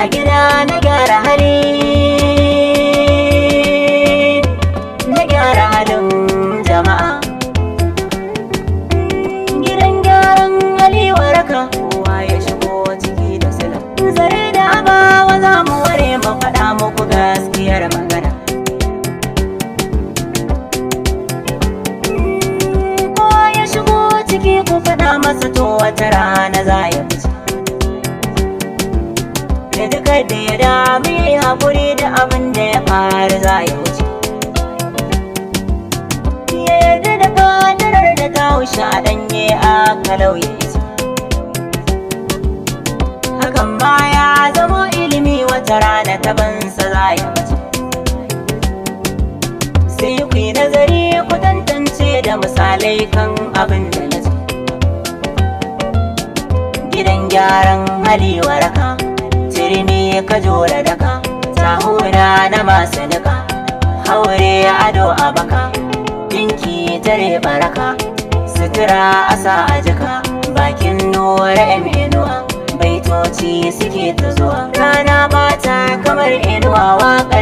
a gida na gyara hali, na gyara halin jama'a. Gidan gyaran hali waraka, kowa ya shigo ciki da sila. Zare da abawa za mu ware mu faɗa muku gaskiyar magana. Kowa ya shigo ciki ku faɗa masa to wata rana za ya fice. Da duka da ya dami ya yi haƙuri da abin da ya faru za ya wuce. Ya yarda da kadarar da ta wuce a ɗanye a kalau ya isa. Hakan ma ya zama ilimi wata rana tabansa za ya bace. Sai ku yi nazari ku tantance da misalai kan abin da na ce. Gidan gyaran hali waraka, turmi ka jora daka, sahuna na masu nika, haure ado a baka, dinki tare baraka, sutura asa a jika, bakin Nura Inuwa, baitoci suke ta zuwa. Rana bata kamar Inuwa, waƙar